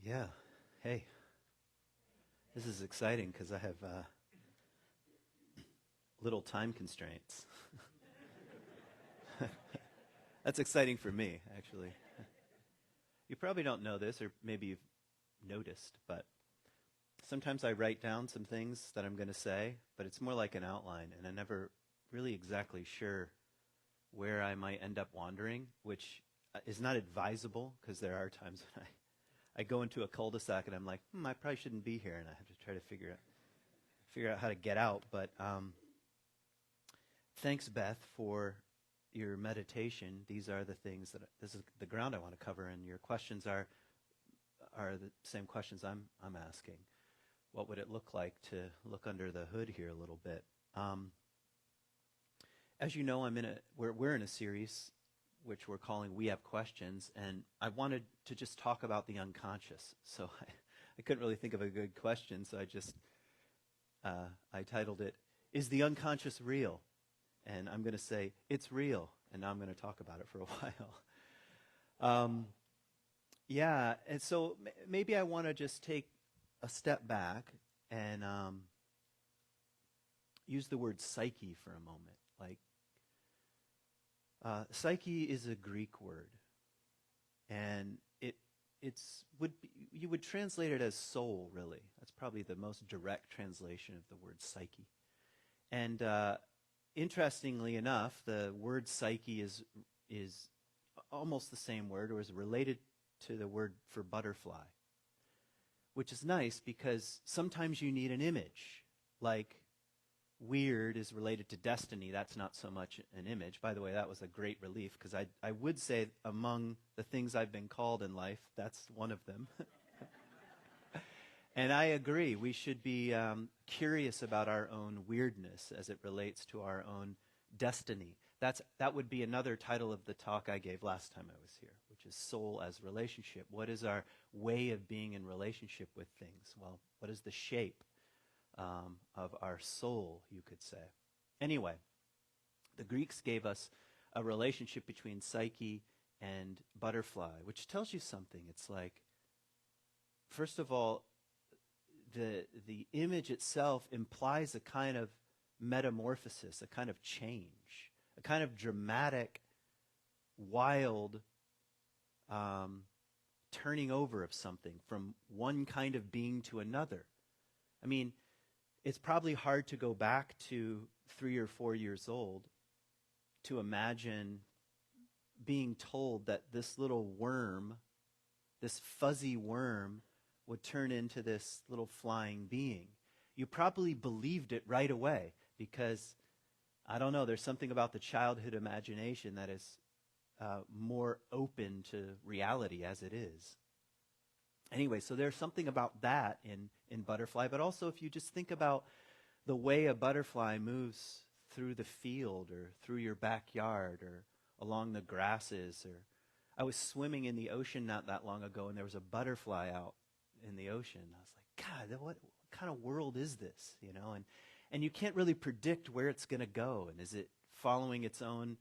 Yeah. Hey, this is exciting because I have little time constraints. That's exciting for me, actually. You probably don't know this, or maybe you've noticed, but sometimes I write down some things that I'm going to say, but it's more like an outline, and I'm never really exactly sure where I might end up wandering, which is not advisable because there are times when I go into a cul-de-sac and I'm like, I probably shouldn't be here, and I have to try to figure out how to get out. But thanks, Beth, for your meditation. These are the things this is the ground I want to cover, and your questions are the same questions I'm asking. What would it look like to look under the hood here a little bit? As you know, we're in a series which we're calling We Have Questions, and I wanted to just talk about the unconscious. So I couldn't really think of a good question, so I titled it, Is the Unconscious Real? And I'm going to say, it's real, and now I'm going to talk about it for a while. And so maybe I want to just take a step back and use the word psyche for a moment. Psyche is a Greek word, and you would translate it as soul, really. That's probably the most direct translation of the word psyche. And interestingly enough, the word psyche is almost the same word, or is related to the word for butterfly, which is nice because sometimes you need an image, like weird is related to destiny. That's not so much an image. By the way, that was a great relief because I would say among the things I've been called in life, that's one of them. And I agree. We should be curious about our own weirdness as it relates to our own destiny. That would be another title of the talk I gave last time I was here, which is Soul as Relationship. What is our way of being in relationship with things? Well, what is the shape of our soul, you could say? Anyway, the Greeks gave us a relationship between psyche and butterfly, which tells you something. It's like, first of all, the image itself implies a kind of metamorphosis, a kind of change, a kind of dramatic, wild turning over of something from one kind of being to another. I mean, it's probably hard to go back to 3 or 4 years old to imagine being told that this little worm, this fuzzy worm, would turn into this little flying being. You probably believed it right away because, I don't know, there's something about the childhood imagination that is more open to reality as it is. Anyway, so there's something about that in butterfly, but also if you just think about the way a butterfly moves through the field or through your backyard or along the grasses. Or I was swimming in the ocean not that long ago, and there was a butterfly out in the ocean. I was like, God, what kind of world is this? And you can't really predict where it's going to go. And is it following its own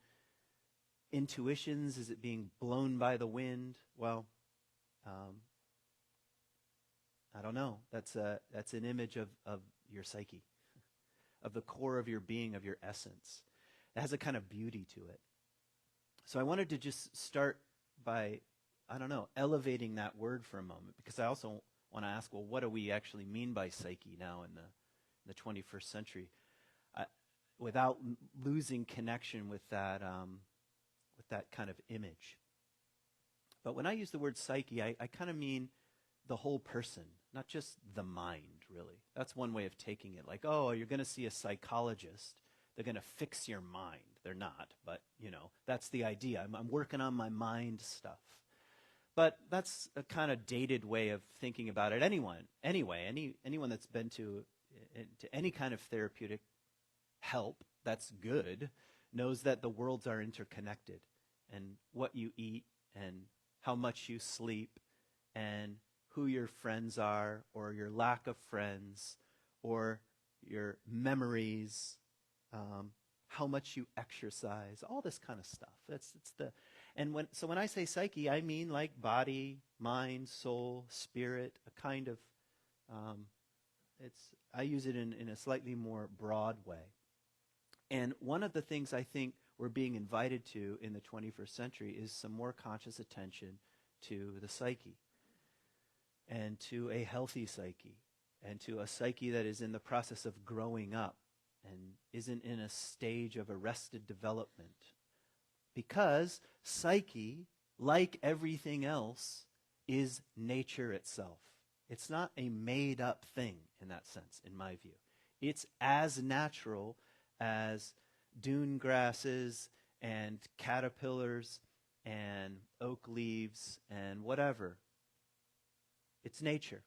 intuitions? Is it being blown by the wind? Well, I don't know. That's an image of your psyche, of the core of your being, of your essence. It has a kind of beauty to it. So I wanted to just start by, elevating that word for a moment, because I also want to ask, well, what do we actually mean by psyche now in the 21st century, without losing connection with that kind of image. But when I use the word psyche, I kind of mean the whole person, not just the mind, really. That's one way of taking it. Like, oh, you're going to see a psychologist. They're going to fix your mind. They're not, but, that's the idea. I'm working on my mind stuff. But that's a kind of dated way of thinking about it. Anyone that's been to any kind of therapeutic help that's good knows that the worlds are interconnected. And what you eat and how much you sleep and who your friends are, or your lack of friends, or your memories, how much you exercise, all this kind of stuff. When I say psyche, I mean like body, mind, soul, spirit, a kind of, I use it in a slightly more broad way. And one of the things I think we're being invited to in the 21st century is some more conscious attention to the psyche, and to a healthy psyche, and to a psyche that is in the process of growing up and isn't in a stage of arrested development. Because psyche, like everything else, is nature itself. It's not a made-up thing in that sense, in my view. It's as natural as dune grasses and caterpillars and oak leaves and whatever. It's nature.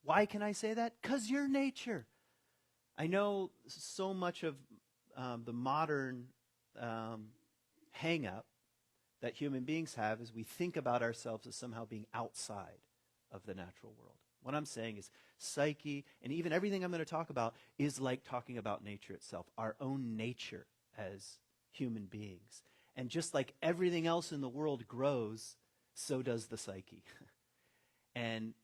Why can I say that? 'Cause you're nature. I know so much of the modern hang-up that human beings have is we think about ourselves as somehow being outside of the natural world. What I'm saying is psyche, and even everything I'm going to talk about, is like talking about nature itself, our own nature as human beings. And just like everything else in the world grows, so does the psyche. And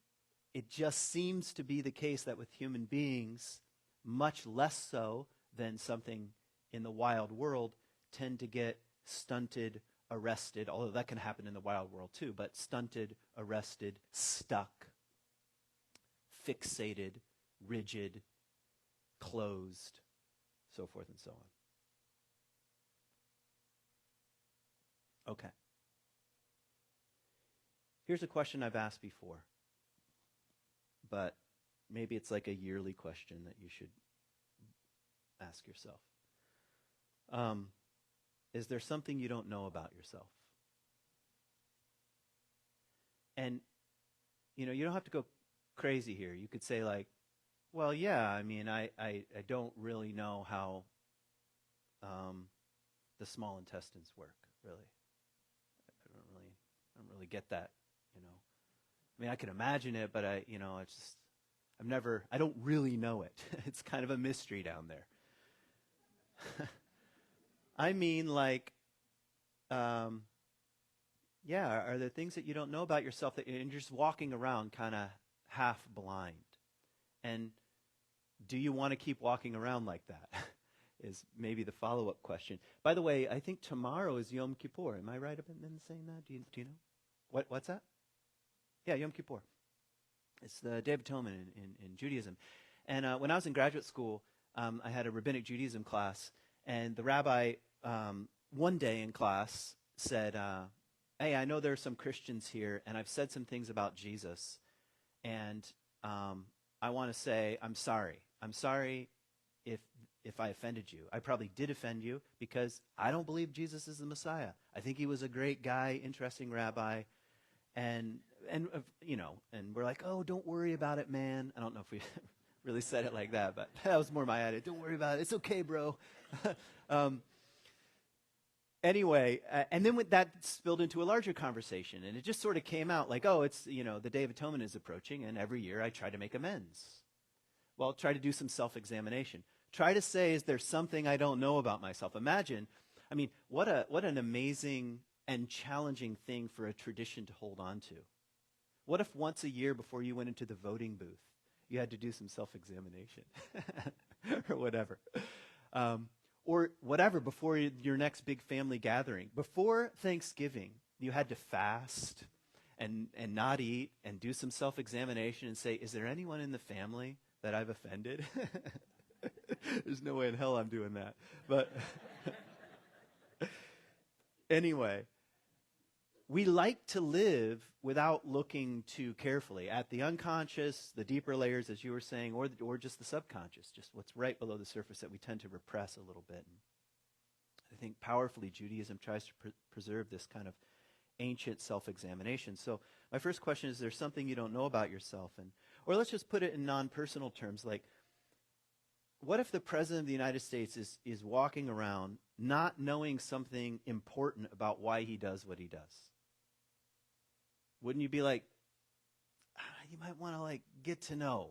it just seems to be the case that with human beings, much less so than something in the wild world, tend to get stunted, arrested, although that can happen in the wild world too, but stunted, arrested, stuck, fixated, rigid, closed, so forth and so on. Okay. Here's a question I've asked before, but maybe it's like a yearly question that you should ask yourself. Is there something you don't know about yourself? And, you don't have to go crazy here. You could say like, well, yeah, I mean, I don't really know how the small intestines work, really. I don't really get that, I mean, I can imagine it, but I don't really know it. It's kind of a mystery down there. I mean, like, are there things that you don't know about yourself that you're just walking around kind of half blind? And do you want to keep walking around like that? Is maybe the follow-up question. By the way, I think tomorrow is Yom Kippur. Am I right in saying that? Do you know? What's that? Yeah, Yom Kippur. It's the Day of Atonement in Judaism. And when I was in graduate school, I had a rabbinic Judaism class, and the rabbi one day in class said, hey, I know there are some Christians here, and I've said some things about Jesus, and I want to say I'm sorry. I'm sorry if I offended you. I probably did offend you because I don't believe Jesus is the Messiah. I think he was a great guy, interesting rabbi, and we're like, oh, don't worry about it, man. I don't know if we really said it like that, but that was more my attitude. Don't worry about it. It's okay, bro. Anyway, and then that spilled into a larger conversation, and it just sort of came out like, oh, it's, the Day of Atonement is approaching, and every year I try to make amends. Well, try to do some self-examination. Try to say, is there something I don't know about myself? Imagine, I mean, what an amazing and challenging thing for a tradition to hold on to. What if once a year before you went into the voting booth, you had to do some self-examination or whatever? Or whatever, before your next big family gathering. Before Thanksgiving, you had to fast and not eat and do some self-examination and say, is there anyone in the family that I've offended? There's no way in hell I'm doing that. But anyway, we like to live without looking too carefully at the unconscious, the deeper layers, as you were saying, or just the subconscious, just what's right below the surface that we tend to repress a little bit. And I think powerfully Judaism tries to preserve this kind of ancient self-examination. So my first question is there something you don't know about yourself? Or let's just put it in non-personal terms, like, what if the President of the United States is walking around not knowing something important about why he does what he does? Wouldn't you be like, you might want to get to know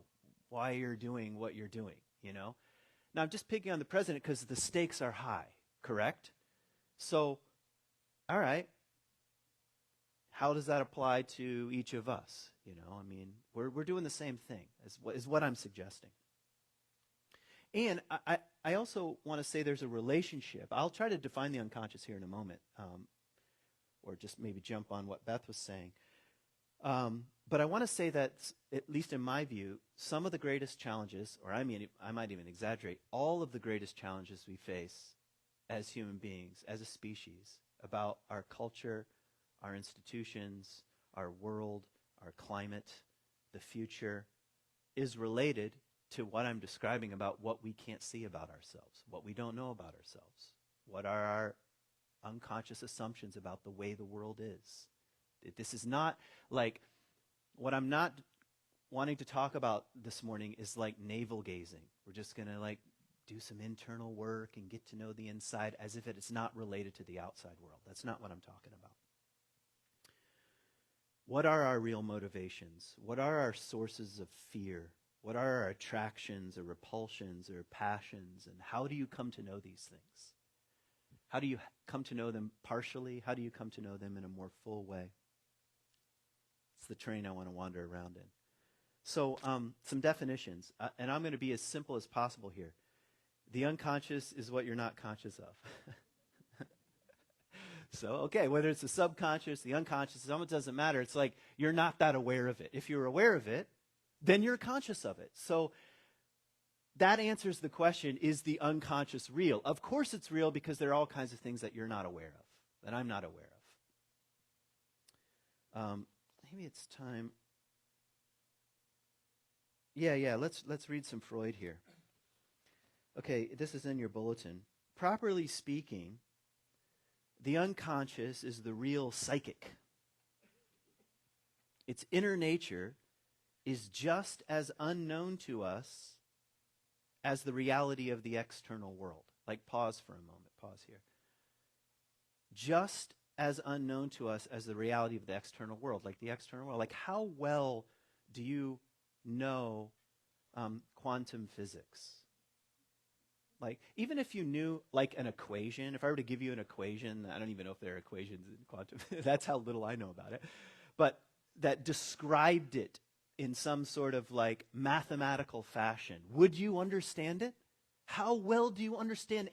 why you're doing what you're doing, Now, I'm just picking on the president because the stakes are high, correct? So, all right, how does that apply to each of us? You know, I mean, we're doing the same thing, is what I'm suggesting. And I also want to say there's a relationship. I'll try to define the unconscious here in a moment, or just maybe jump on what Beth was saying. But I want to say that, at least in my view, some of the greatest challenges, or I might even exaggerate, all of the greatest challenges we face as human beings, as a species, about our culture, our institutions, our world, our climate, the future, is related to what I'm describing about what we can't see about ourselves, what we don't know about ourselves, what are our unconscious assumptions about the way the world is. This is not like, what I'm not wanting to talk about this morning is like navel gazing. We're just going to like do some internal work and get to know the inside as if it's not related to the outside world. That's not what I'm talking about. What are our real motivations? What are our sources of fear? What are our attractions or repulsions or passions? And how do you come to know these things? How do you come to know them partially? How do you come to know them in a more full way? It's the train I want to wander around in. So some definitions, and I'm going to be as simple as possible here. The unconscious is what you're not conscious of. So, okay, whether it's the subconscious, the unconscious, it doesn't matter. It's like you're not that aware of it. If you're aware of it, then you're conscious of it. So that answers the question, is the unconscious real? Of course it's real, because there are all kinds of things that you're not aware of, that I'm not aware of. Maybe it's time. Yeah, let's read some Freud here. Okay, this is in your bulletin. Properly speaking, the unconscious is the real psychic. Its inner nature is just as unknown to us as the reality of the external world. Like, pause for a moment. Pause here. Just as unknown to us as the reality of the external world. Like the external world. Like, how well do you know quantum physics? Like, even if you knew, like, an equation, if I were to give you an equation, I don't even know if there are equations in quantum, that's how little I know about it, but that described it in some sort of, like, mathematical fashion, would you understand it? How well do you understand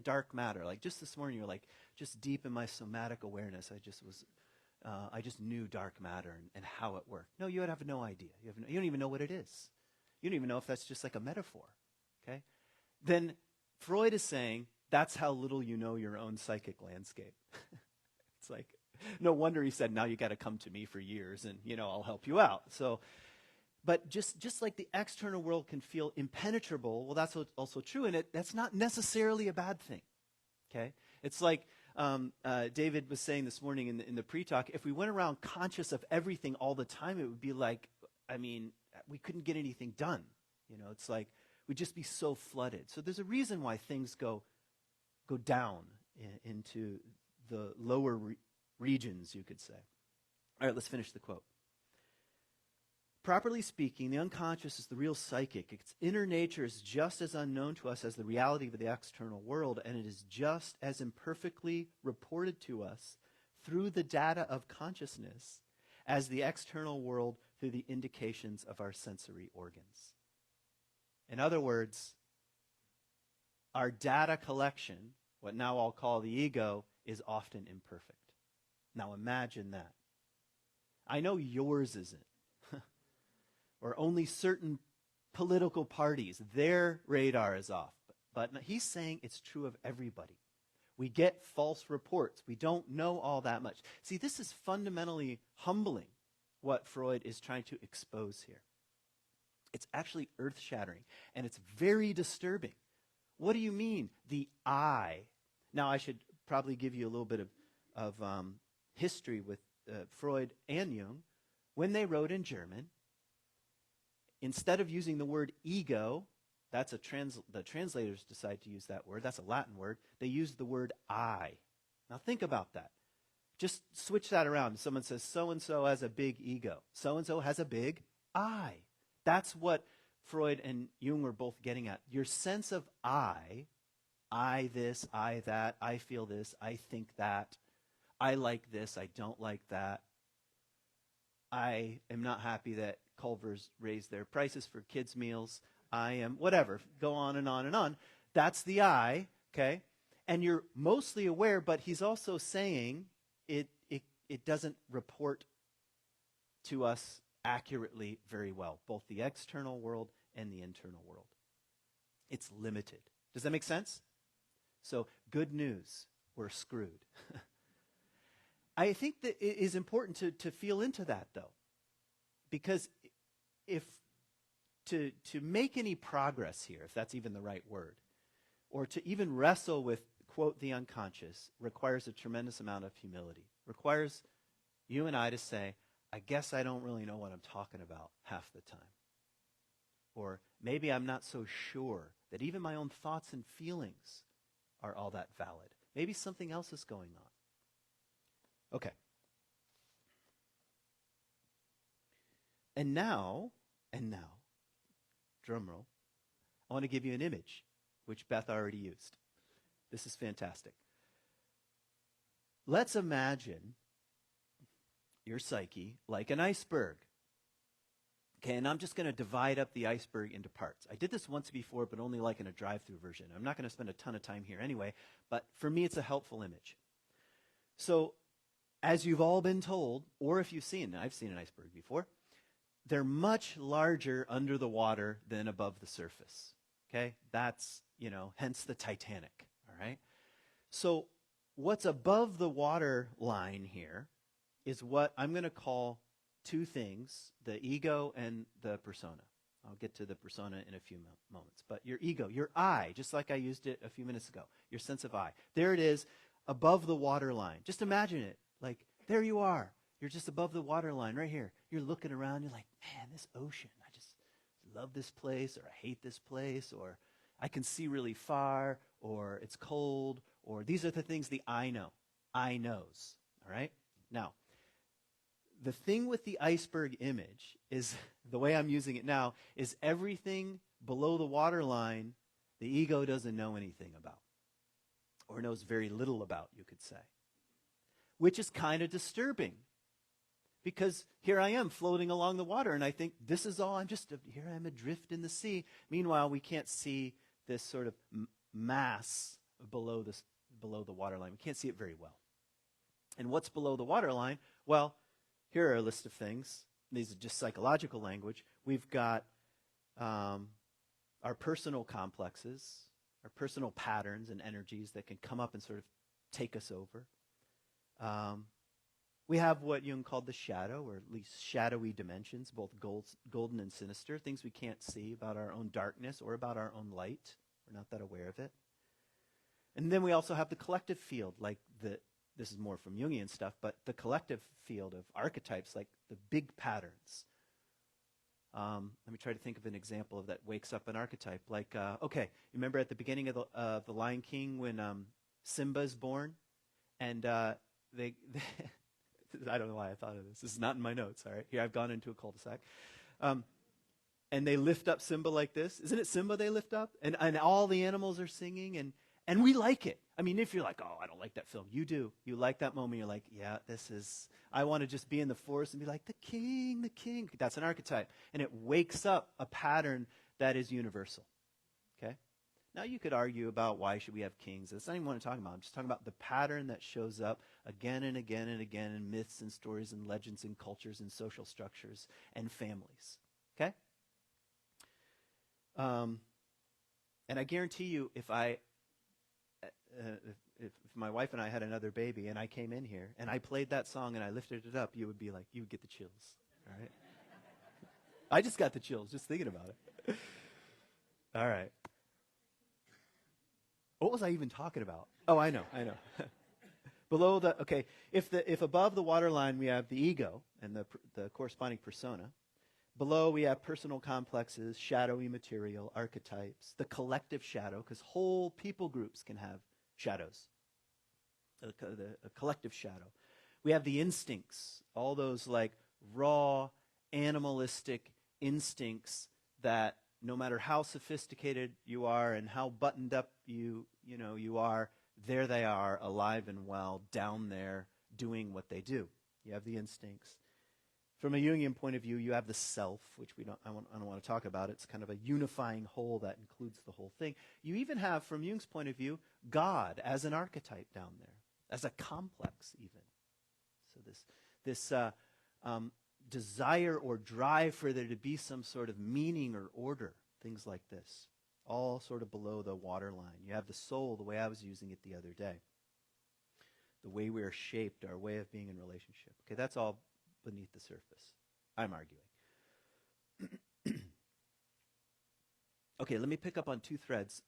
dark matter? Like, just this morning, you're like, just deep in my somatic awareness, I just knew dark matter and how it worked. No, you would have no idea. You don't even know what it is. You don't even know if that's just like a metaphor, okay? Then Freud is saying that's how little you know your own psychic landscape. It's like, no wonder he said, now you got to come to me for years and, I'll help you out. So, but just like the external world can feel impenetrable, well, that's also true in it. That's not necessarily a bad thing, okay? It's like David was saying this morning in the pre-talk, if we went around conscious of everything all the time, it would be like, we couldn't get anything done. It's like, we'd just be so flooded. So there's a reason why things go down into the lower regions, you could say. All right, let's finish the quote. Properly speaking, the unconscious is the real psychic. Its inner nature is just as unknown to us as the reality of the external world, and it is just as imperfectly reported to us through the data of consciousness as the external world through the indications of our sensory organs. In other words, our data collection, what now I'll call the ego, is often imperfect. Now imagine that. I know yours isn't. Or only certain political parties, their radar is off. But he's saying it's true of everybody. We get false reports. We don't know all that much. See, this is fundamentally humbling, what Freud is trying to expose here. It's actually earth-shattering, and it's very disturbing. What do you mean, the I? Now, I should probably give you a little bit of history with Freud and Jung. When they wrote in German, instead of using the word ego, that's the translators decide to use that word. That's a Latin word. They used the word I. Now, think about that. Just switch that around. Someone says, so-and-so has a big ego. So-and-so has a big I. That's what Freud and Jung were both getting at. Your sense of I this, I that, I feel this, I think that, I like this, I don't like that. I am not happy that Culver's raised their prices for kids' meals. I am, whatever, go on and on and on. That's the I, okay? And you're mostly aware, but he's also saying it doesn't report to us accurately very well, both the external world and the internal world. It's limited. Does that make sense? So, good news, we're screwed. I think that it is important to feel into that, though, because if to make any progress here, if that's even the right word, or to even wrestle with, quote, the unconscious, requires a tremendous amount of humility. Requires you and I to say, I guess I don't really know what I'm talking about half the time. Or maybe I'm not so sure that even my own thoughts and feelings are all that valid. Maybe something else is going on. Okay. And now, drum roll, I want to give you an image, which Beth already used. This is fantastic. Let's imagine your psyche like an iceberg. Okay, and I'm just going to divide up the iceberg into parts. I did this once before, but only like in a drive-through version. I'm not going to spend a ton of time here anyway, but for me it's a helpful image. So, as you've all been told, or if you've seen, I've seen an iceberg before, they're much larger under the water than above the surface. Okay? That's, hence the Titanic, all right? So, what's above the water line here is what I'm going to call two things, the ego and the persona. I'll get to the persona in a few moments. But your ego, your I, just like I used it a few minutes ago, your sense of I. There it is, above the water line. Just imagine it, like there you are. You're just above the water line right here. You're looking around, you're like, man, this ocean, I just love this place, or I hate this place, or I can see really far, or it's cold, or these are the things the I know. I knows, all right? Now, the thing with the iceberg image is, the way I'm using it now, is everything below the waterline the ego doesn't know anything about, or knows very little about, you could say, which is kind of disturbing, because here I am floating along the water, and I think this is all, here I am adrift in the sea. Meanwhile, we can't see this sort of mass below the waterline. We can't see it very well. And what's below the waterline? Well, here are a list of things. These are just psychological language. We've got our personal complexes, our personal patterns and energies that can come up and sort of take us over. We have what Jung called the shadow, or at least shadowy dimensions, both golden and sinister, things we can't see about our own darkness or about our own light. We're not that aware of it. And then we also have the collective field, like this is more from Jungian stuff, but the collective field of archetypes, like the big patterns. Let me try to think of an example of that wakes up an archetype. Like, you remember at the beginning of the Lion King when Simba's born? And they I don't know why I thought of this. This is not in my notes, all right? Here, I've gone into a cul-de-sac. And they lift up Simba like this. Isn't it Simba they lift up? And all the animals are singing, and we like it. I mean, if you're like, oh, I don't like that film, you do. You like that moment. You're like, yeah, I want to just be in the forest and be like, the king. That's an archetype. And it wakes up a pattern that is universal. Okay? Now, you could argue about why should we have kings. That's not even what I'm talking about. I'm just talking about the pattern that shows up again and again and again in myths and stories and legends and cultures and social structures and families. Okay? And I guarantee you, if my wife and I had another baby and I came in here and I played that song and I lifted it up, you would get the chills. All right? I just got the chills just thinking about it. All right. What was I even talking about? Oh, I know. If above the waterline we have the ego and the corresponding persona, below we have personal complexes, shadowy material, archetypes, the collective shadow, because whole people groups can have shadows, a collective shadow. We have the instincts, all those like raw, animalistic instincts that no matter how sophisticated you are and how buttoned up you are, there they are, alive and well, down there, doing what they do. You have the instincts. From a Jungian point of view, you have the self, which I don't want to talk about. It's kind of a unifying whole that includes the whole thing. You even have, from Jung's point of view, God as an archetype down there, as a complex even. So this desire or drive for there to be some sort of meaning or order, things like this, all sort of below the waterline. You have the soul, the way I was using it the other day, the way we are shaped, our way of being in relationship. Okay, that's all beneath the surface, I'm arguing. Okay, let me pick up on two threads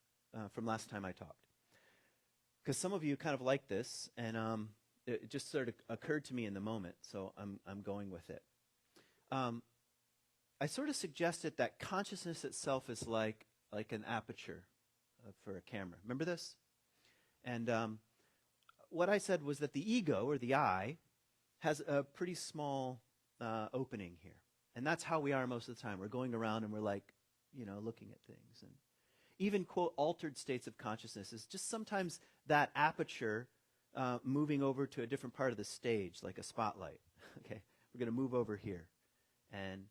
from last time I talked. Because some of you kind of like this, and it just sort of occurred to me in the moment, so I'm going with it. I sort of suggested that consciousness itself is like an aperture for a camera. Remember this? And what I said was that the ego, or the I, has a pretty small opening here. And that's how we are most of the time. We're going around and we're like, looking at things. And even, quote, altered states of consciousness is just sometimes that aperture moving over to a different part of the stage, like a spotlight. Okay, we're going to move over here. And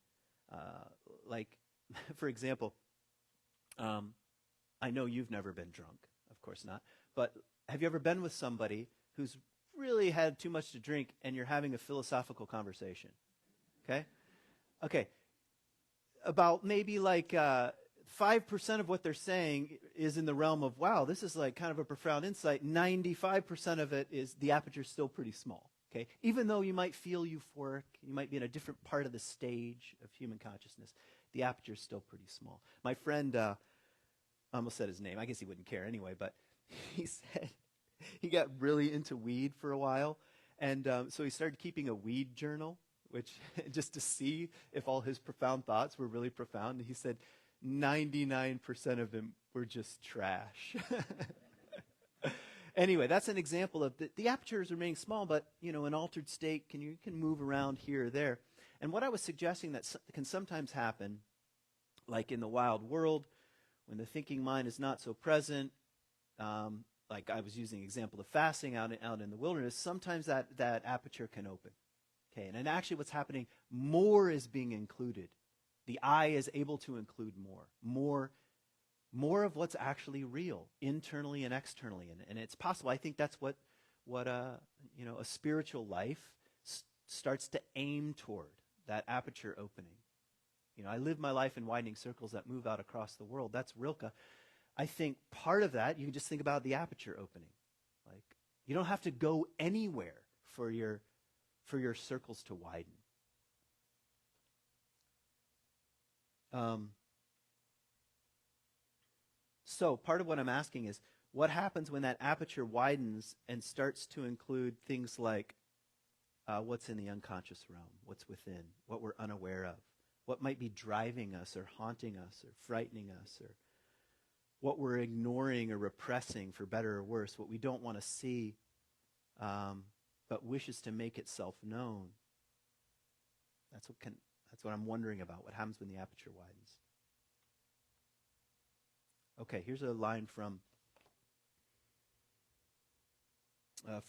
for example, I know you've never been drunk, of course not, but have you ever been with somebody who's really had too much to drink and you're having a philosophical conversation? Okay. About maybe 5% of what they're saying is in the realm of, wow, this is like kind of a profound insight. 95% of it is the aperture's still pretty small. Okay, even though you might feel euphoric, you might be in a different part of the stage of human consciousness, the aperture is still pretty small. My friend, I almost said his name. I guess he wouldn't care anyway, but he said he got really into weed for a while, and so he started keeping a weed journal, which just to see if all his profound thoughts were really profound. And he said 99% of them were just trash. Anyway, that's an example of the aperture is remaining small, but an altered state you can move around here or there. And what I was suggesting that can sometimes happen, like in the wild world, when the thinking mind is not so present, like I was using the example of fasting out in the wilderness, sometimes that aperture can open. Okay, and actually what's happening, more is being included. The I is able to include more of what's actually real, internally and externally. And it's possible. I think that's what a spiritual life starts to aim toward, that aperture opening. I live my life in widening circles that move out across the world. That's Rilke. I think part of that, you can just think about the aperture opening. Like, you don't have to go anywhere for your circles to widen. So part of what I'm asking is, what happens when that aperture widens and starts to include things like what's in the unconscious realm, what's within, what we're unaware of, what might be driving us or haunting us or frightening us, or what we're ignoring or repressing, for better or worse, what we don't want to see but wishes to make itself known. That's what I'm wondering about, what happens when the aperture widens. Okay, here's a line from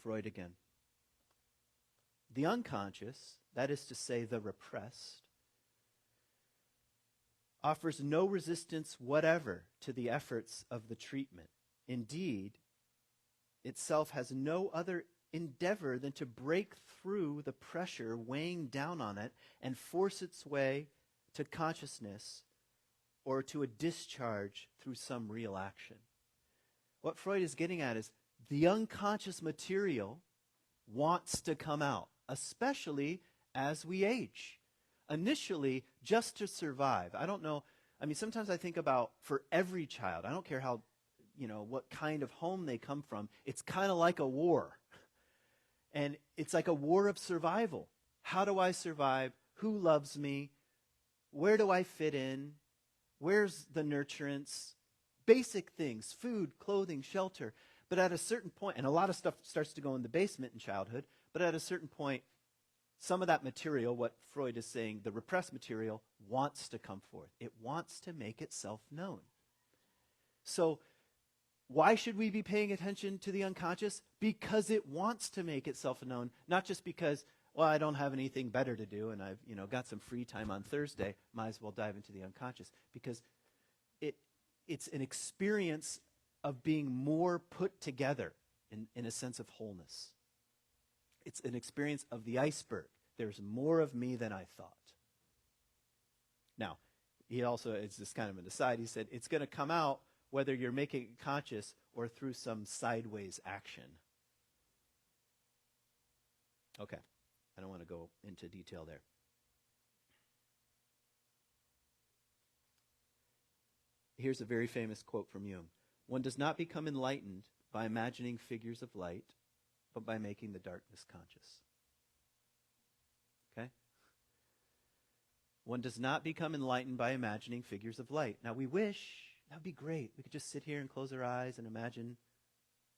Freud again. The unconscious, that is to say the repressed, offers no resistance whatever to the efforts of the treatment. Indeed, itself has no other endeavor than to break through the pressure weighing down on it and force its way to consciousness or to a discharge through some real action. What Freud is getting at is the unconscious material wants to come out, especially as we age. Initially, just to survive. I don't know, sometimes I think about, for every child, I don't care how, what kind of home they come from, it's kind of like a war. And it's like a war of survival. How do I survive? Who loves me? Where do I fit in? Where's the nurturance? Basic things, food, clothing, shelter. But at a certain point, and a lot of stuff starts to go in the basement in childhood, but at a certain point, some of that material, what Freud is saying, the repressed material, wants to come forth. It wants to make itself known. So Why should we be paying attention to the unconscious? Because it wants to make itself known, not just because, well, I don't have anything better to do and I've, got some free time on Thursday, might as well dive into the unconscious. Because it's an experience of being more put together in a sense of wholeness. It's an experience of the iceberg. There's more of me than I thought. Now, he also, it's just kind of an aside, he said, it's going to come out whether you're making it conscious or through some sideways action. Okay, I don't want to go into detail there. Here's a very famous quote from Jung. One does not become enlightened by imagining figures of light, but by making the darkness conscious. Okay? One does not become enlightened by imagining figures of light. Now we wish, that would be great. We could just sit here and close our eyes and imagine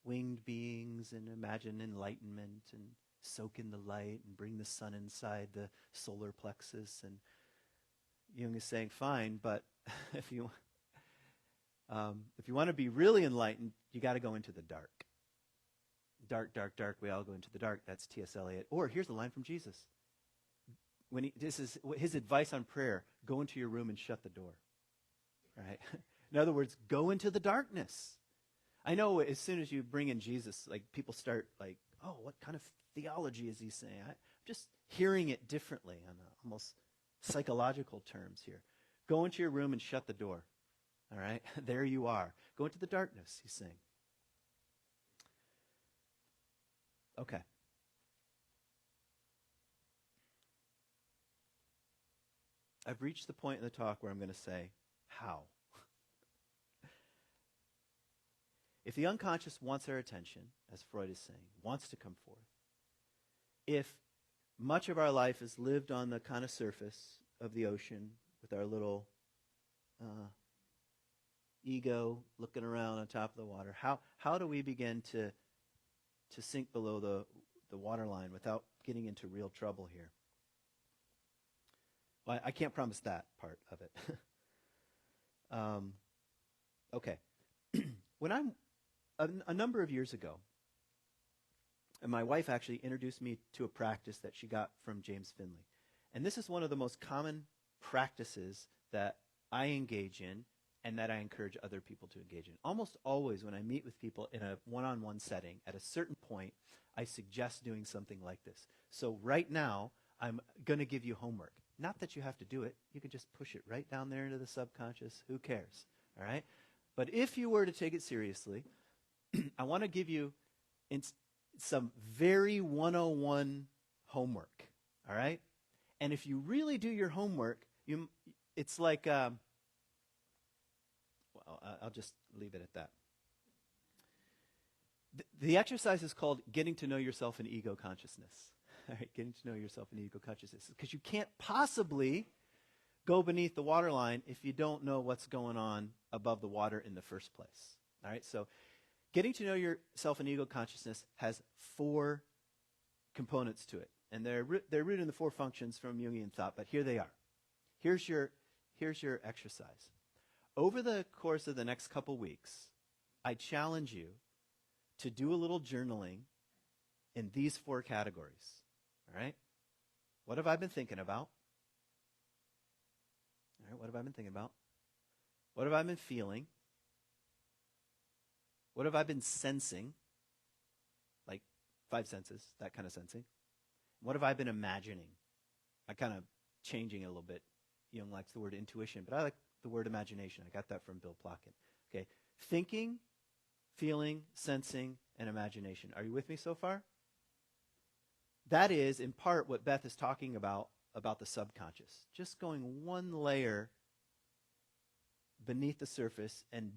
winged beings and imagine enlightenment and soak in the light and bring the sun inside the solar plexus. And Jung is saying, fine, but if you want to be really enlightened, you got to go into the dark. Dark, dark, dark. We all go into the dark. That's T.S. Eliot. Or here's a line from Jesus. This is his advice on prayer: go into your room and shut the door. Right? In other words, go into the darkness. I know as soon as you bring in Jesus, like people start like, oh, what kind of theology is he saying? I'm just hearing it differently on almost psychological terms here. Go into your room and shut the door. All right? There you are. Go into the darkness, he's saying. Okay. I've reached the point in the talk where I'm going to say, how? If the unconscious wants our attention, as Freud is saying, wants to come forth, if much of our life is lived on the kind of surface of the ocean with our little ego looking around on top of the water, how do we begin to sink below the waterline without getting into real trouble here? Well, I can't promise that part of it. Okay. When I'm a number of years ago, and my wife actually introduced me to a practice that she got from James Finley. And this is one of the most common practices that I engage in and that I encourage other people to engage in. Almost always when I meet with people in a one-on-one setting, at a certain point, I suggest doing something like this. So right now, I'm going to give you homework. Not that you have to do it. You can just push it right down there into the subconscious. Who cares? All right? But if you were to take it seriously, I want to give you some very 101 homework. All right? And if you really do your homework, it's like, well, I'll just leave it at that. The exercise is called getting to know yourself in ego consciousness. All right, getting to know yourself in ego consciousness. Because you can't possibly go beneath the waterline if you don't know what's going on above the water in the first place. All right, so getting to know yourself in ego consciousness has 4 components to it. And they're rooted in the 4 functions from Jungian thought, but here they are. Here's your exercise. Over the course of the next couple weeks, I challenge you to do a little journaling in these 4 categories. All right? What have I been thinking about? All right, what have I been thinking about? What have I been feeling? What have I been sensing? Like 5 senses, that kind of sensing. What have I been imagining? I kind of changing it a little bit. Jung likes the word intuition, but I like the word imagination. I got that from Bill Plotkin. Okay, thinking, feeling, sensing, and imagination. Are you with me so far? That is, in part, what Beth is talking about the subconscious. Just going one layer beneath the surface and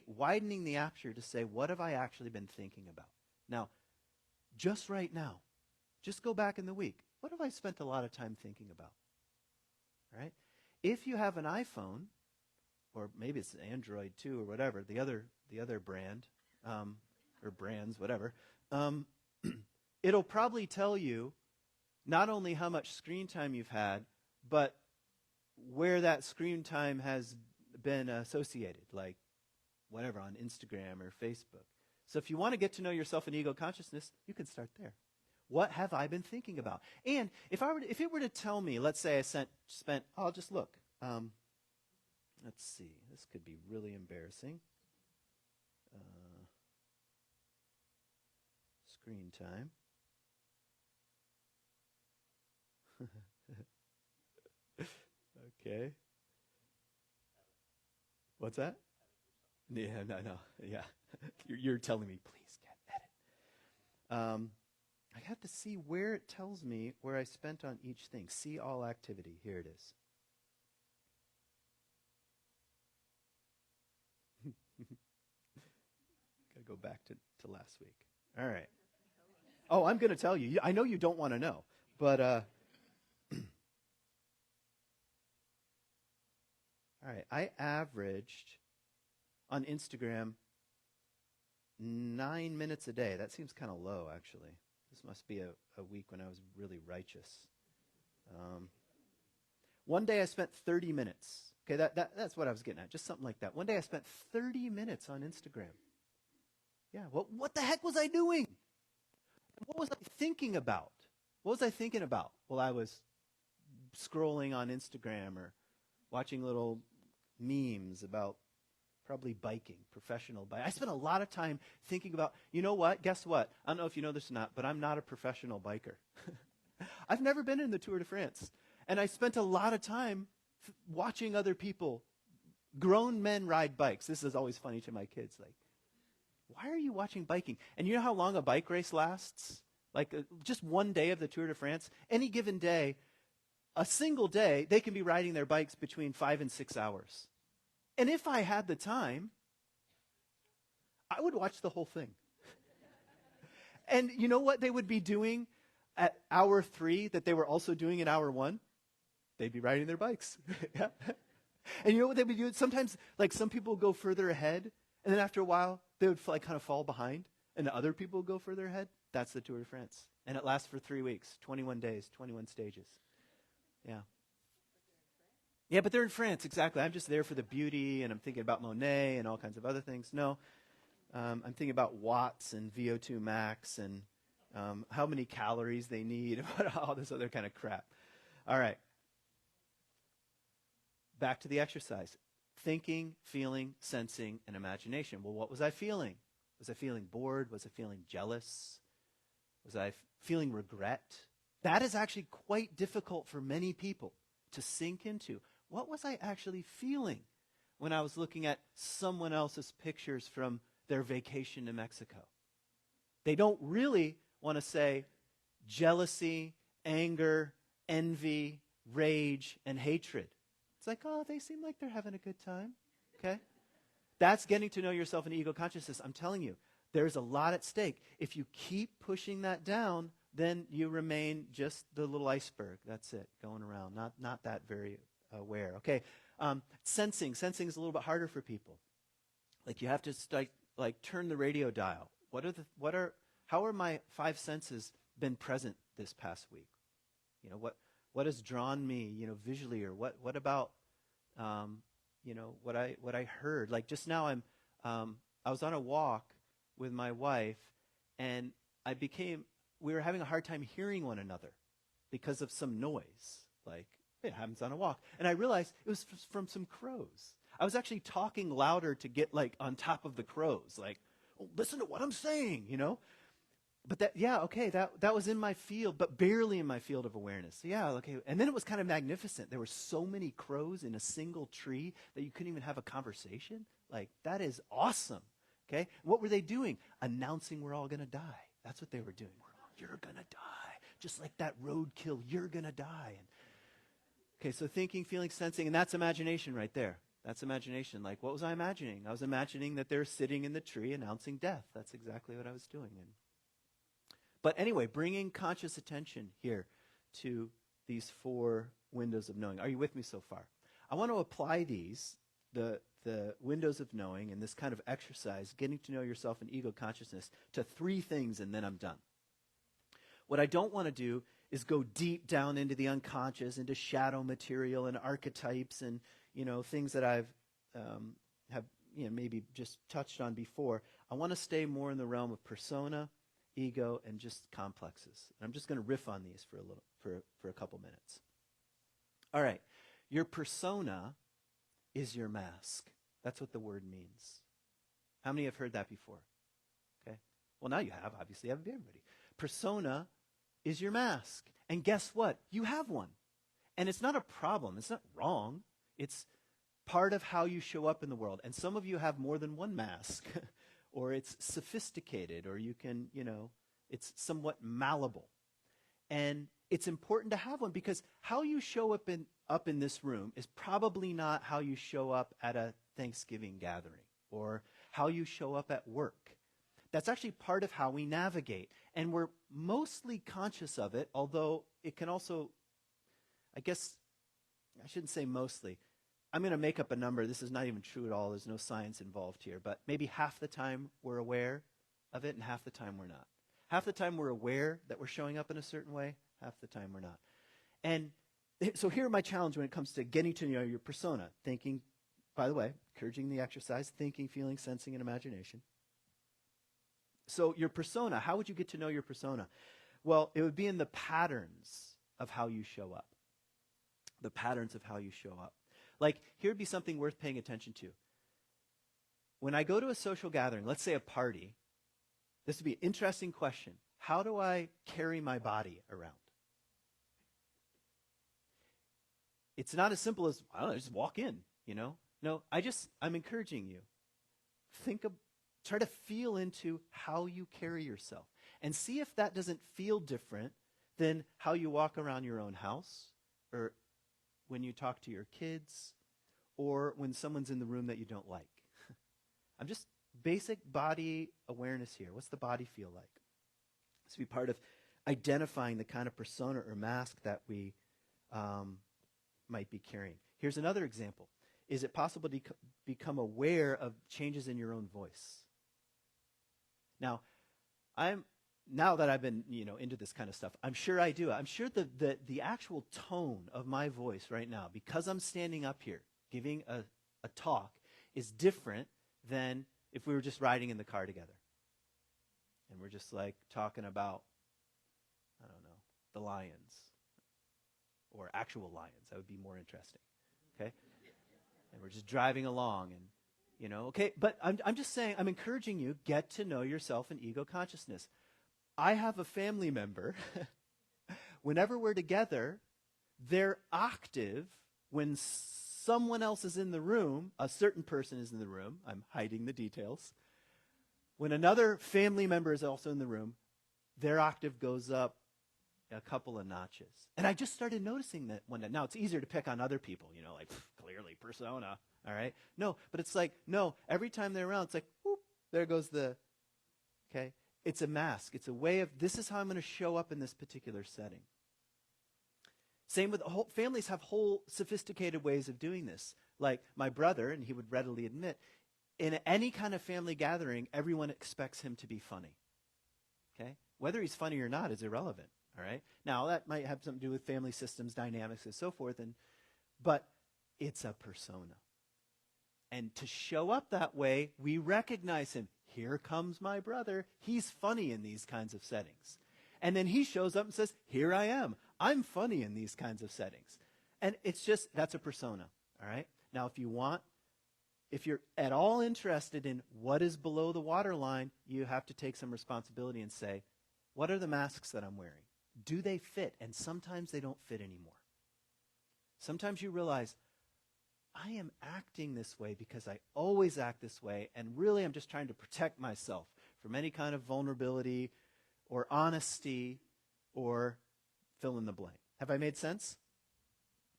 widening the aperture to say, what have I actually been thinking about? Now, just right now, just go back in the week. What have I spent a lot of time thinking about? Right? If you have an iPhone, or maybe it's Android too, or whatever, the other brand, or brands, whatever, it'll probably tell you not only how much screen time you've had, but where that screen time has been associated. Like, whatever, on Instagram or Facebook. So if you want to get to know yourself in ego consciousness, you can start there. What have I been thinking about? And if it were to tell me, let's say I spent, I'll just look. Let's see. This could be really embarrassing. Screen time. Okay. What's that? Yeah, no. Yeah. You're telling me, please get edit. I have to see where it tells me where I spent on each thing. See all activity. Here it is. Gotta go back to last week. All right. Oh, I'm going to tell you. I know you don't want to know, but all right. I averaged on Instagram 9 minutes a day. That seems kind of low, actually. This must be a week when I was really righteous. One day I spent 30 minutes. Okay, that's what I was getting at. Just something like that. One day I spent 30 minutes on Instagram. Yeah, what the heck was I doing? What was I thinking about? What was I thinking about while I was scrolling on Instagram or watching little memes about probably biking, professional bike. I spent a lot of time thinking about, you know what? Guess what? I don't know if you know this or not, but I'm not a professional biker. I've never been in the Tour de France. And I spent a lot of time watching other people, grown men, ride bikes. This is always funny to my kids. Like, why are you watching biking? And you know how long a bike race lasts? Like just one day of the Tour de France? Any given day, a single day, they can be riding their bikes between 5 and 6 hours. And if I had the time, I would watch the whole thing. And you know what they would be doing at hour 3 that they were also doing in hour 1? They'd be riding their bikes. Yeah. And you know what they'd be doing? Sometimes, like, some people go further ahead, and then after a while, they would kind of fall behind, and the other people go further ahead. That's the Tour de France. And it lasts for 3 weeks, 21 days, 21 stages. Yeah. Yeah, but they're in France, exactly. I'm just there for the beauty, and I'm thinking about Monet and all kinds of other things. No, I'm thinking about watts and VO2 max and how many calories they need, all this other kind of crap. All right. Back to the exercise. Thinking, feeling, sensing, and imagination. Well, what was I feeling? Was I feeling bored? Was I feeling jealous? Was I feeling regret? That is actually quite difficult for many people to sink into. What was I actually feeling when I was looking at someone else's pictures from their vacation to Mexico? They don't really want to say jealousy, anger, envy, rage, and hatred. It's like, oh, they seem like they're having a good time. Okay? That's getting to know yourself in ego consciousness. I'm telling you, there's a lot at stake. If you keep pushing that down, then you remain just the little iceberg. That's it, going around. Not that very aware. Okay, sensing. Sensing is a little bit harder for people. Like, you have to turn the radio dial. How are my 5 senses been present this past week? You know, what has drawn me, visually, or what about, what I heard? Like, just now I was on a walk with my wife, and we were having a hard time hearing one another because of some noise. Like, it happens on a walk. And I realized it was from some crows. I was actually talking louder to get, on top of the crows. Like, oh, listen to what I'm saying, But that was in my field, but barely in my field of awareness. So yeah, okay. And then it was kind of magnificent. There were so many crows in a single tree that you couldn't even have a conversation. Like, that is awesome. Okay? What were they doing? Announcing we're all going to die. That's what they were doing. You're going to die. Just like that roadkill, you're going to die. Okay, so thinking, feeling, sensing, and that's imagination right there. That's imagination. Like, what was I imagining? I was imagining that they're sitting in the tree announcing death. That's exactly what I was doing. But anyway, bringing conscious attention here to these 4 windows of knowing. Are you with me so far? I want to apply these, the windows of knowing, and this kind of exercise, getting to know yourself in ego consciousness, to 3 things, and then I'm done. What I don't want to do is go deep down into the unconscious, into shadow material and archetypes and, things that I've have maybe just touched on before, I want to stay more in the realm of persona, ego, and just complexes. And I'm just going to riff on these for a couple minutes. All right. Your persona is your mask. That's what the word means. How many have heard that before? Okay. Well, now you have, obviously, everybody. Persona is your mask. And guess what? You have one. And it's not a problem. It's not wrong. It's part of how you show up in the world. And some of you have more than one mask, or it's sophisticated, or you can, it's somewhat malleable. And it's important to have one because how you show up in this room is probably not how you show up at a Thanksgiving gathering or how you show up at work. That's actually part of how we navigate. And we're mostly conscious of it, although it can also, I guess, I shouldn't say mostly. I'm going to make up a number. This is not even true at all. There's no science involved here. But maybe half the time we're aware of it and half the time we're not. Half the time we're aware that we're showing up in a certain way. Half the time we're not. And so here are my challenge when it comes to getting to know your persona. Thinking, by the way, encouraging the exercise, thinking, feeling, sensing, and imagination. So your persona, how would you get to know your persona? Well, it would be in the patterns of how you show up. The patterns of how you show up. Like, here would be something worth paying attention to. When I go to a social gathering, let's say a party, this would be an interesting question. How do I carry my body around? It's not as simple as, I don't know, just walk in, No, I'm encouraging you. Try to feel into how you carry yourself. And see if that doesn't feel different than how you walk around your own house, or when you talk to your kids, or when someone's in the room that you don't like. I'm just basic body awareness here. What's the body feel like? This would be part of identifying the kind of persona or mask that we might be carrying. Here's another example. Is it possible to become aware of changes in your own voice? Now that I've been, into this kind of stuff, I'm sure I do. I'm sure the actual tone of my voice right now, because I'm standing up here giving a talk, is different than if we were just riding in the car together. And we're just like talking about, I don't know, the lions. Or actual lions. That would be more interesting. Okay? And we're just driving along and, okay. But I'm just saying, I'm encouraging you, get to know yourself in ego consciousness. I have a family member, whenever we're together, their octave, when someone else is in the room, a certain person is in the room, I'm hiding the details. When another family member is also in the room, their octave goes up a couple of notches. And I just started noticing that one day. Now, it's easier to pick on other people, like, clearly persona, all right? No, but it's like, no, every time they're around, it's like, whoop, there goes okay? It's a mask. It's a way of, this is how I'm going to show up in this particular setting. Same with, families have whole sophisticated ways of doing this. Like my brother, and he would readily admit, in any kind of family gathering, everyone expects him to be funny, okay? Whether he's funny or not is irrelevant. All right. Now that might have something to do with family systems, dynamics, and so forth, but it's a persona. And to show up that way, we recognize him. Here comes my brother. He's funny in these kinds of settings. And then he shows up and says, here I am. I'm funny in these kinds of settings. And it's just, that's a persona. All right. Now, if you're at all interested in what is below the waterline, you have to take some responsibility and say, what are the masks that I'm wearing? Do they fit? And sometimes they don't fit anymore. Sometimes you realize, I am acting this way because I always act this way, and really I'm just trying to protect myself from any kind of vulnerability or honesty or fill in the blank. Have I made sense?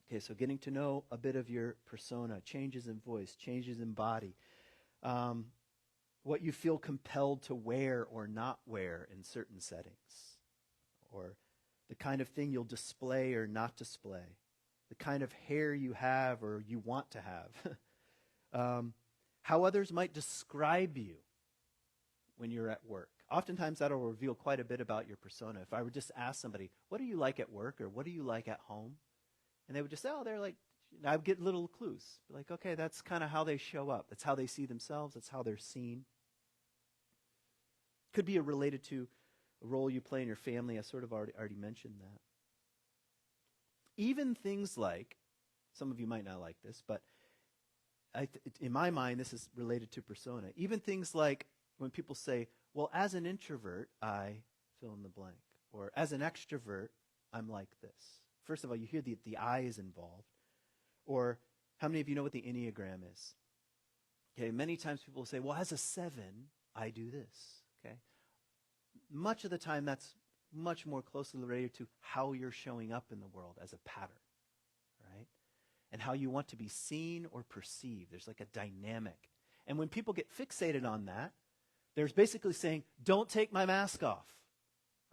Okay, so getting to know a bit of your persona, changes in voice, changes in body, what you feel compelled to wear or not wear in certain settings, or the kind of thing you'll display or not display, the kind of hair you have or you want to have, how others might describe you when you're at work. Oftentimes that'll reveal quite a bit about your persona. If I were just to ask somebody, what are you like at work or what are you like at home? And they would just say, oh, they're like, And I would get little clues. Like, okay, that's kind of how they show up. That's how they see themselves. That's how they're seen. Could be related to a role you play in your family. I sort of already mentioned that. Even things like, some of you might not like this, but in my mind, this is related to persona. Even things like when people say, well, as an introvert, I fill in the blank. Or as an extrovert, I'm like this. First of all, you hear the I is involved. Or how many of you know what the Enneagram is? Okay, many times people say, well, as a 7, I do this. Okay, much of the time that's much more closely related to how you're showing up in the world as a pattern, right? And how you want to be seen or perceived. There's like a dynamic. And when people get fixated on that, there's basically saying, don't take my mask off,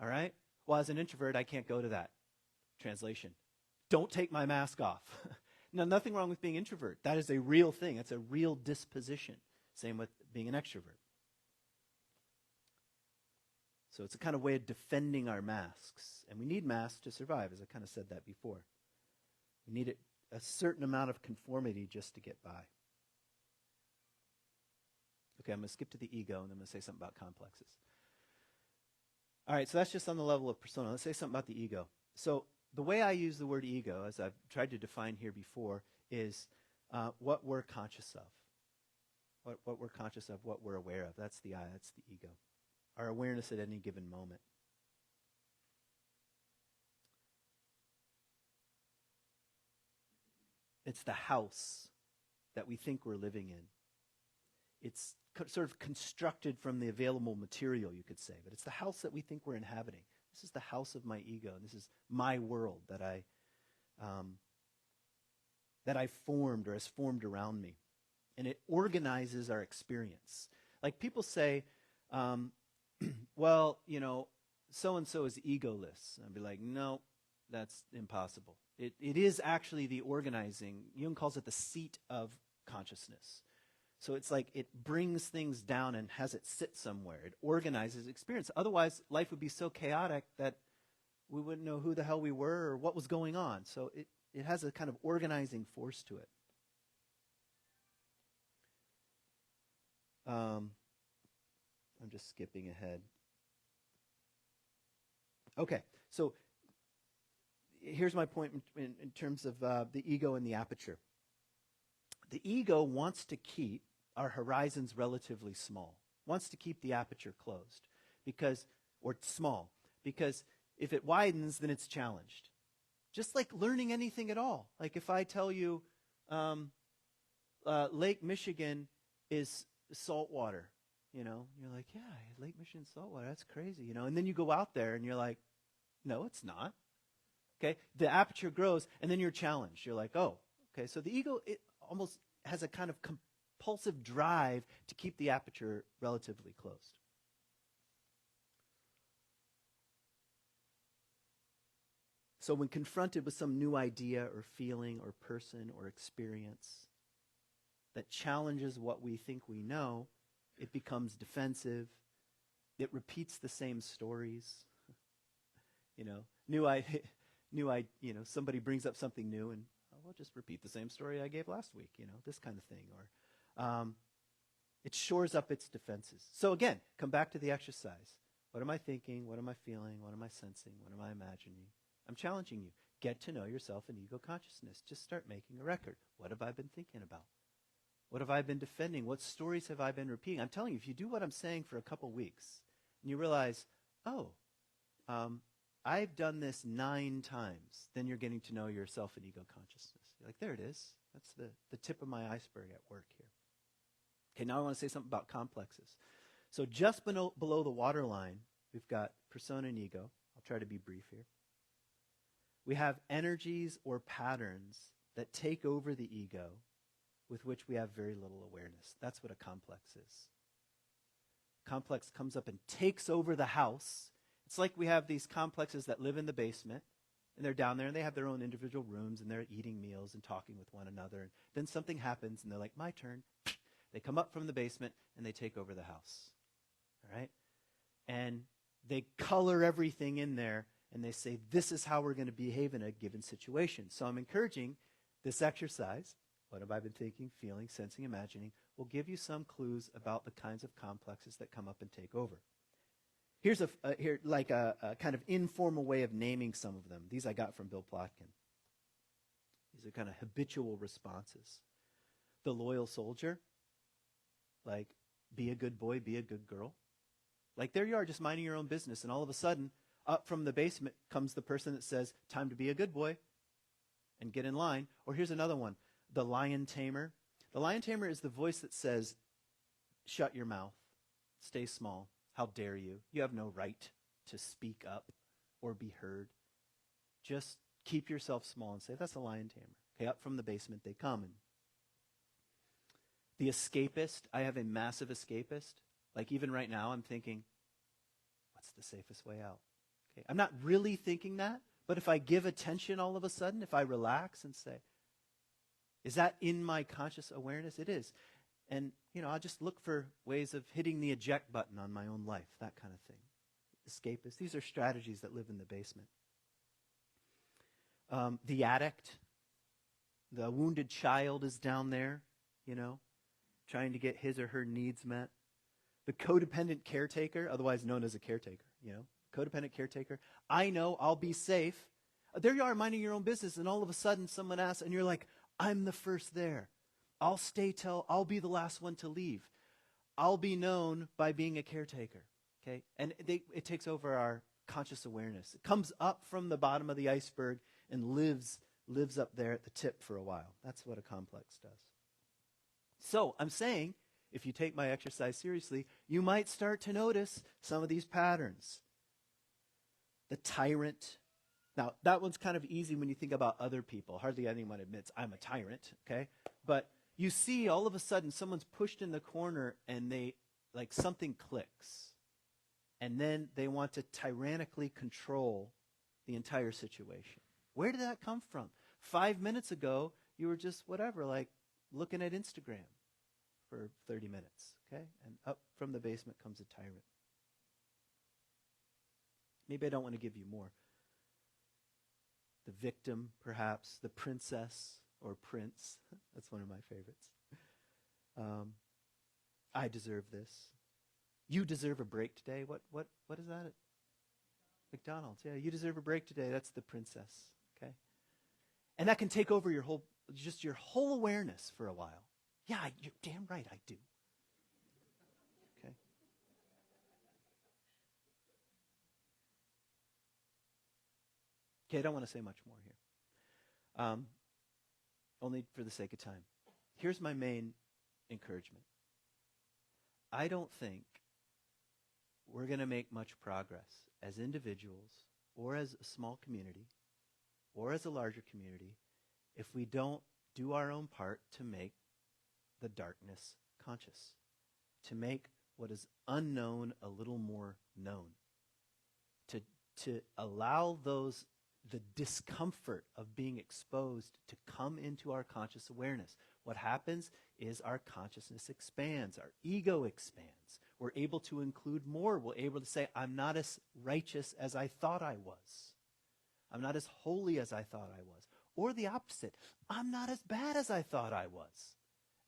all right? Well, as an introvert, I can't go to that. Translation, don't take my mask off. Now, nothing wrong with being introvert. That is a real thing. It's a real disposition. Same with being an extrovert. So it's a kind of way of defending our masks. And we need masks to survive, as I kind of said that before. We need a certain amount of conformity just to get by. Okay, I'm going to skip to the ego, and I'm going to say something about complexes. All right, so that's just on the level of persona. Let's say something about the ego. So the way I use the word ego, as I've tried to define here before, is what we're conscious of. What we're conscious of, what we're aware of. That's the I, that's the ego. Our awareness at any given moment. It's the house that we think we're living in. It's sort of constructed from the available material, you could say. But it's the house that we think we're inhabiting. This is the house of my ego. This is my world that I formed or has formed around me. And it organizes our experience. Like people say, well, you know, so-and-so is egoless. I'd be like, no, that's impossible. It is actually the organizing. Jung calls it the seat of consciousness. So it's like it brings things down and has it sit somewhere. It organizes experience. Otherwise, life would be so chaotic that we wouldn't know who the hell we were or what was going on. So it has a kind of organizing force to it. I'm just skipping ahead. Okay, so here's my point in terms of the ego and the aperture. The ego wants to keep our horizons relatively small, wants to keep the aperture closed, or small, because if it widens, then it's challenged. Just like learning anything at all. Like if I tell you Lake Michigan is saltwater, you know, you're like, yeah, Lake Michigan saltwater, that's crazy, you know, and then you go out there and you're like, no, it's not. Okay, the aperture grows, and then you're challenged. You're like, oh, okay, so the ego, it almost has a kind of compulsive drive to keep the aperture relatively closed. So when confronted with some new idea or feeling or person or experience that challenges what we think we know, it becomes defensive. It repeats the same stories. You know, somebody brings up something new and I'll just repeat the same story I gave last week, you know, this kind of thing. Or it shores up its defenses. So again, come back to the exercise. What am I thinking? What am I feeling? What am I sensing? What am I imagining? I'm challenging you. Get to know yourself in ego consciousness. Just start making a record. What have I been thinking about? What have I been defending? What stories have I been repeating? I'm telling you, if you do what I'm saying for a couple weeks, and you realize, I've done this 9 times, then you're getting to know yourself in ego consciousness. You're like, there it is. That's the tip of my iceberg at work here. Okay, now I want to say something about complexes. So just below the waterline, we've got persona and ego. I'll try to be brief here. We have energies or patterns that take over the ego with which we have very little awareness. That's what a complex is. Complex comes up and takes over the house. It's like we have these complexes that live in the basement, and they're down there, and they have their own individual rooms, and they're eating meals and talking with one another. And then something happens, and they're like, my turn. They come up from the basement, and they take over the house. All right? And they color everything in there, and they say, this is how we're going to behave in a given situation. So I'm encouraging This exercise, what have I been thinking, feeling, sensing, imagining, will give you some clues about the kinds of complexes that come up and take over. Here's a kind of informal way of naming some of them. These I got from Bill Plotkin. These are kind of habitual responses. The loyal soldier, like, be a good boy, be a good girl. Like, there you are, just minding your own business, and all of a sudden, up from the basement comes the person that says, time to be a good boy, and get in line. Or here's another one, the lion tamer. The lion tamer is the voice that says, shut your mouth, stay small, how dare you? You have no right to speak up or be heard. Just keep yourself small and say, that's a lion tamer. Okay, up from the basement they come. And the escapist, I have a massive escapist. Like, even right now I'm thinking, what's the safest way out? Okay, I'm not really thinking that, but if I give attention all of a sudden, if I relax and say, is that in my conscious awareness? It is. And, I'll just look for ways of hitting the eject button on my own life, that kind of thing. Escapists, these are strategies that live in the basement. The addict, the wounded child is down there, trying to get his or her needs met. The codependent caretaker, otherwise known as a caretaker, codependent caretaker. I know I'll be safe. There you are minding your own business, and all of a sudden someone asks, and you're like, I'm the first there. I'll stay till I'll be the last one to leave. I'll be known by being a caretaker. Okay? And it takes over our conscious awareness. It comes up from the bottom of the iceberg and lives up there at the tip for a while. That's what a complex does. So I'm saying, if you take my exercise seriously, you might start to notice some of these patterns. The tyrant. Now, that one's kind of easy when you think about other people. Hardly anyone admits, I'm a tyrant, okay? But you see all of a sudden someone's pushed in the corner and something clicks. And then they want to tyrannically control the entire situation. Where did that come from? 5 minutes ago, you were just looking at Instagram for 30 minutes, okay? And up from the basement comes a tyrant. Maybe I don't want to give you more. The victim, perhaps, the princess or prince. That's one of my favorites. I deserve this. You deserve a break today. What is that? McDonald's. Yeah, you deserve a break today. That's the princess. Okay? And that can take over your whole awareness for a while. Yeah, you're damn right I do. Okay? Okay, I don't want to say much more here. Only for the sake of time. Here's my main encouragement. I don't think we're going to make much progress as individuals or as a small community or as a larger community if we don't do our own part to make the darkness conscious, to make what is unknown a little more known, to allow the discomfort of being exposed to come into our conscious awareness. What happens is our consciousness expands, our ego expands. We're able to include more. We're able to say, I'm not as righteous as I thought I was. I'm not as holy as I thought I was. Or the opposite, I'm not as bad as I thought I was,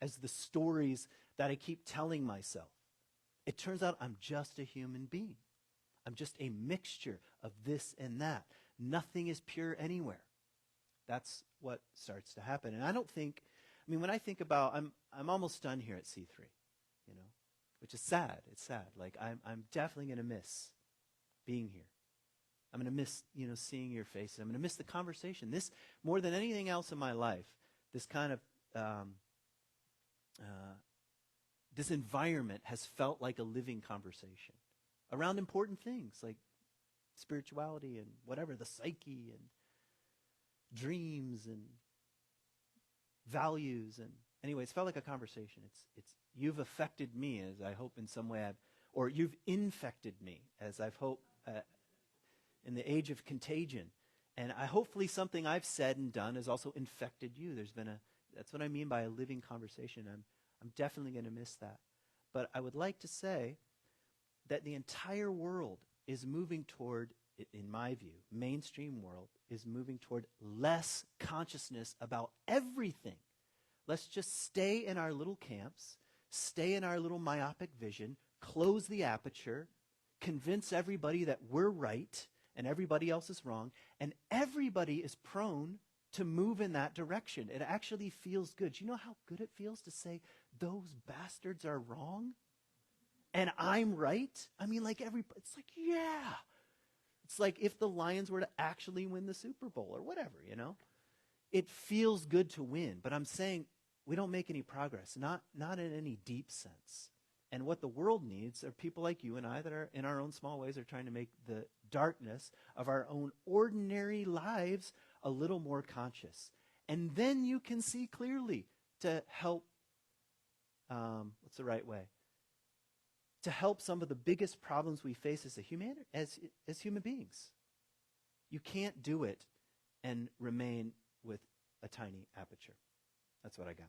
as the stories that I keep telling myself. It turns out I'm just a human being. I'm just a mixture of this and that. Nothing is pure anywhere. That's what starts to happen. And I don't think, when I think about, I'm almost done here at C3, which is sad. It's sad. I'm definitely going to miss being here. I'm going to miss, seeing your faces. I'm going to miss the conversation. This, more than anything else in my life, this kind of, this environment has felt like a living conversation around important things like spirituality and whatever, the psyche and dreams and values. And anyway, it's felt like a conversation. It's you've affected me, as I hope in some way or you've infected me, as I've hoped in the age of contagion. And hopefully something I've said and done has also infected you. That's what I mean by a living conversation. I'm definitely going to miss that. But I would like to say that the entire world is moving toward in my view, mainstream world is moving toward less consciousness about everything. Let's just stay in our little camps, stay in our little myopic vision, close the aperture, convince everybody that we're right and everybody else is wrong, and everybody is prone to move in that direction. It actually feels good. Do you know how good it feels to say, those bastards are wrong and I'm right? I mean, like it's like, yeah. It's like if the Lions were to actually win the Super Bowl or whatever, you know? It feels good to win, but I'm saying we don't make any progress, not in any deep sense. And what the world needs are people like you and I that are in our own small ways are trying to make the darkness of our own ordinary lives a little more conscious. And then you can see clearly to help, what's the right way? To help some of the biggest problems we face as human beings. You can't do it and remain with a tiny aperture. That's what I got.